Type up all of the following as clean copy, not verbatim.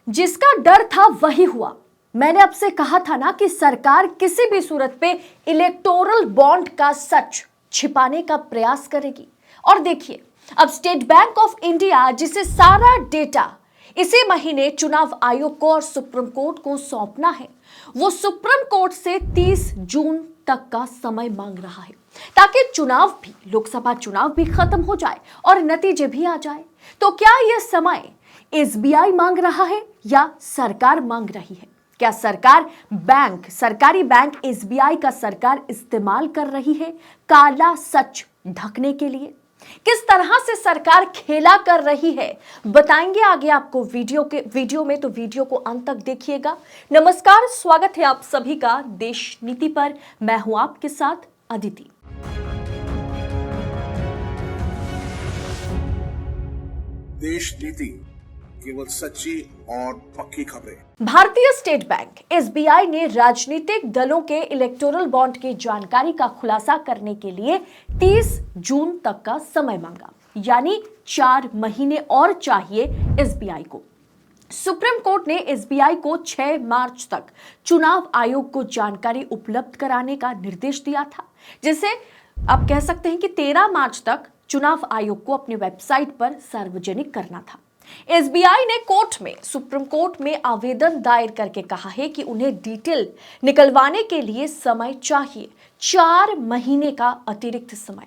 जिसका डर था वही हुआ। मैंने आपसे कहा था ना कि सरकार किसी भी सूरत पे इलेक्टोरल बॉन्ड का सच छिपाने का प्रयास करेगी। और देखिए, अब स्टेट बैंक ऑफ इंडिया, जिसे सारा डेटा इसी महीने चुनाव आयोग को और सुप्रीम कोर्ट को सौंपना है, वो सुप्रीम कोर्ट से 30 जून तक का समय मांग रहा है, ताकि चुनाव भी, लोकसभा चुनाव भी खत्म हो जाए और नतीजे भी आ जाए। तो क्या यह समय एसबीआई मांग रहा है या सरकार मांग रही है? क्या सरकारी बैंक एसबीआई का सरकार इस्तेमाल कर रही है काला सच ढकने के लिए? किस तरह से सरकार खेला कर रही है, बताएंगे आगे आपको वीडियो में, तो वीडियो को अंत तक देखिएगा। नमस्कार, स्वागत है आप सभी का देश नीति पर। मैं हूं आपके साथ अदिति। देश नीति, केवल सच्ची और पक्की खबरें। भारतीय स्टेट बैंक एसबीआई ने राजनीतिक दलों के इलेक्टोरल बॉन्ड की जानकारी का खुलासा करने के लिए 30 जून तक का समय मांगा, यानी 4 महीने और चाहिए एसबीआई को। सुप्रीम कोर्ट ने एसबीआई को 6 मार्च तक चुनाव आयोग को जानकारी उपलब्ध कराने का निर्देश दिया था, जिसे आप कह सकते हैं कि 13 मार्च तक चुनाव आयोग को अपनी वेबसाइट पर सार्वजनिक करना था। एसबीआई ने सुप्रीम कोर्ट में आवेदन दायर करके कहा है कि उन्हें डिटेल निकलवाने के लिए समय चाहिए, 4 महीने का अतिरिक्त समय।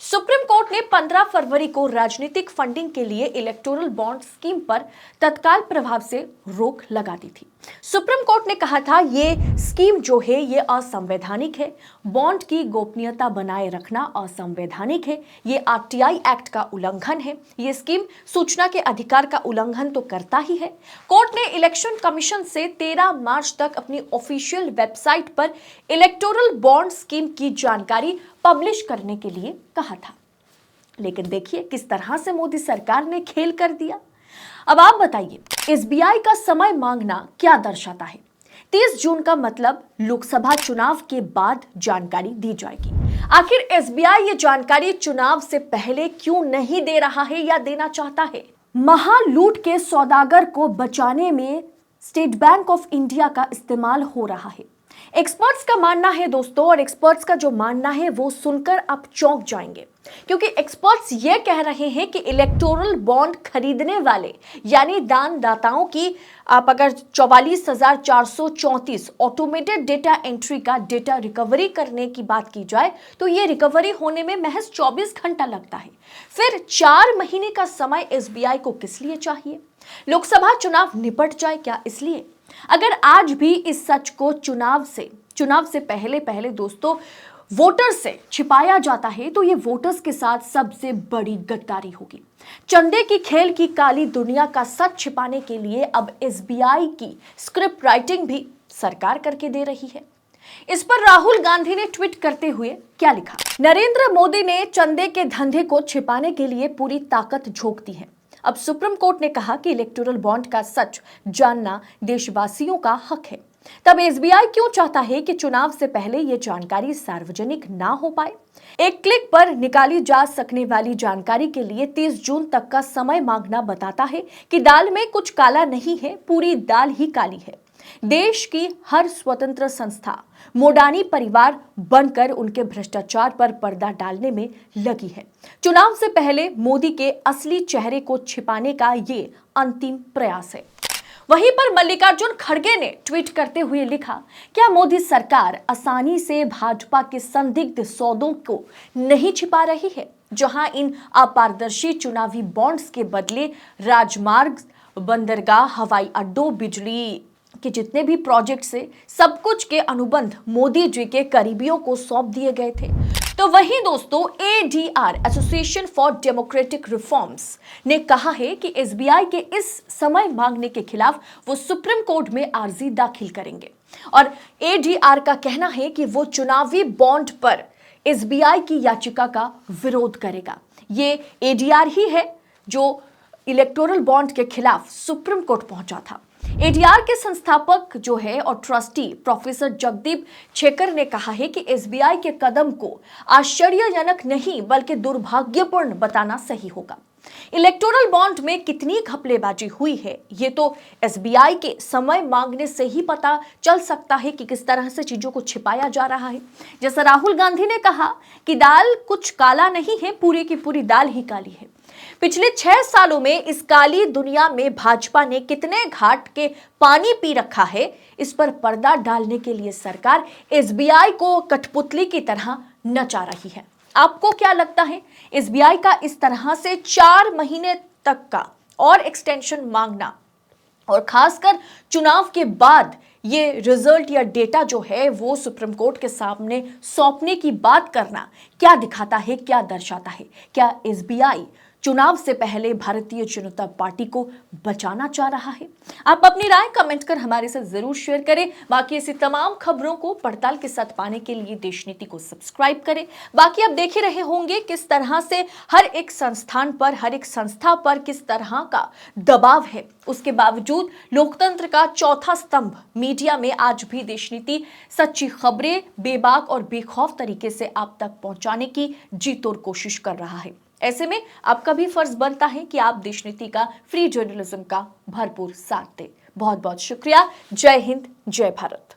सुप्रीम कोर्ट ने 15 फरवरी को राजनीतिक फंडिंग के लिए इलेक्टोरल बॉन्ड स्कीम पर तत्काल प्रभाव से रोक लगा दी थी। सुप्रीम कोर्ट ने कहा था ये स्कीम जो है ये असंवैधानिक है, बॉन्ड की गोपनीयता बनाए रखना असंवैधानिक है, ये आरटीआई एक्ट का उल्लंघन है, ये स्कीम सूचना के अधिकार का उल्लंघन तो करता ही है। कोर्ट ने इलेक्शन कमीशन से 13 मार्च तक अपनी ऑफिशियल वेबसाइट पर इलेक्टोरल बॉन्ड स्कीम की जानकारी पब्लिश करने के लिए कहा था। लेकिन देखिए किस तरह से मोदी सरकार ने खेल कर दिया। अब आप बताइए, एसबीआई का समय मांगना क्या दर्शाता है? 30 जून का मतलब लोकसभा चुनाव के बाद जानकारी दी जाएगी। आखिर एसबीआई ये जानकारी चुनाव से पहले क्यों नहीं दे रहा है या देना चाहता है? महालूट के सौदागर को बचाने में स्टेट बैंक ऑफ इंडिया का इस्तेमाल हो रहा है। एक्सपर्ट्स का मानना है दोस्तों, और एक्सपर्ट्स का जो मानना है वो सुनकर आप चौंक जाएंगे, क्योंकि एक्सपर्ट्स ये कह रहे हैं कि इलेक्टोरल बॉन्ड खरीदने वाले यानी दानदाताओं की आप अगर 44,434 ऑटोमेटेड डेटा एंट्री का डेटा रिकवरी करने की बात की जाए तो ये रिकवरी होने में महज 24 घंटा लगता है। फिर 4 महीने का समय एसबीआई को किस लिए चाहिए? लोकसभा चुनाव निपट जाए क्या इसलिए? अगर आज भी इस सच को चुनाव से पहले दोस्तों वोटर से छिपाया जाता है तो ये वोटर्स के साथ सबसे बड़ी गद्दारी होगी। चंदे की खेल की काली दुनिया का सच छिपाने के लिए अब एसबीआई की स्क्रिप्ट राइटिंग भी सरकार करके दे रही है। इस पर राहुल गांधी ने ट्वीट करते हुए क्या लिखा? नरेंद्र मोदी ने चंदे के धंधे को छिपाने के लिए पूरी ताकत झोंक दी है। अब सुप्रीम कोर्ट ने कहा कि इलेक्टोरल बॉन्ड का सच जानना देशवासियों का हक है। तब एसबीआई क्यों चाहता है कि चुनाव से पहले यह जानकारी सार्वजनिक ना हो पाए? एक क्लिक पर निकाली जा सकने वाली जानकारी के लिए 30 जून तक का समय मांगना बताता है कि दाल में कुछ काला नहीं है, पूरी दाल ही काली है। देश की हर स्वतंत्र संस्था मोडानी परिवार बनकर उनके भ्रष्टाचार पर पर्दा डालने में लगी है। चुनाव से पहले मोदी के असली चेहरे को छिपाने का ये अंतिम प्रयास है। वहीं पर मल्लिकार्जुन खड़गे ने ट्वीट करते हुए लिखा, क्या मोदी सरकार आसानी से भाजपा के संदिग्ध सौदों को नहीं छिपा रही है? जहां इन अपारदर्शी चुनावी बॉन्ड्स के बदले राजमार्ग, बंदरगाह, हवाई अड्डों, बिजली के जितने भी प्रोजेक्ट से सब कुछ के अनुबंध मोदी जी के करीबियों को सौंप दिए गए थे। तो वहीं दोस्तों ADR, association for democratic reforms, ने कहा है कि एसबीआई के इस समय मांगने के खिलाफ वो सुप्रीम कोर्ट में अर्जी दाखिल करेंगे। और एडीआर का कहना है कि वो चुनावी बॉन्ड पर एसबीआई की याचिका का विरोध करेगा। ये एडीआर ही है जो इलेक्टोरल बॉन्ड के खिलाफ सुप्रीम कोर्ट पहुंचा था। एडीआर के संस्थापक जो है और ट्रस्टी प्रोफेसर जगदीप छेकर ने कहा है कि एसबीआई के कदम को आश्चर्यजनक नहीं बल्कि दुर्भाग्यपूर्ण बताना सही होगा। इलेक्टोरल बॉन्ड में कितनी घपलेबाजी हुई है ये तो एसबीआई के समय मांगने से ही पता चल सकता है कि किस तरह से चीजों को छिपाया जा रहा है। जैसा राहुल गांधी ने कहा कि दाल कुछ काला नहीं है, पूरी की पूरी दाल ही काली है। पिछले 6 सालों में इस काली दुनिया में भाजपा ने कितने घाट के पानी पी रखा है, इस पर पर्दा डालने के लिए सरकार एसबीआई को कठपुतली की तरह नचा रही है। आपको क्या लगता है, एसबीआई का इस तरह से 4 महीने तक का और एक्सटेंशन मांगना और खासकर चुनाव के बाद ये रिजल्ट या डेटा जो है वो सुप्रीम कोर्ट के सामने सौंपने की बात करना क्या दिखाता है, क्या दर्शाता है? क्या एसबीआई चुनाव से पहले भारतीय जनता पार्टी को बचाना चाह रहा है? आप अपनी राय कमेंट कर हमारे साथ जरूर शेयर करें। बाकी ऐसी तमाम खबरों को पड़ताल के साथ पाने के लिए देश नीति को सब्सक्राइब करें। बाकी आप देख ही रहे होंगे किस तरह से हर एक संस्थान पर, हर एक संस्था पर किस तरह का दबाव है। उसके बावजूद लोकतंत्र का चौथा स्तंभ मीडिया में आज भी देश नीति सच्ची खबरें बेबाक और बेखौफ तरीके से आप तक पहुंचाने की जी तोड़ कोशिश कर रहा है। ऐसे में आपका भी फर्ज बनता है कि आप देश नीति का फ्री जर्नलिज्म का भरपूर साथ दें। बहुत बहुत शुक्रिया। जय हिंद, जय भारत।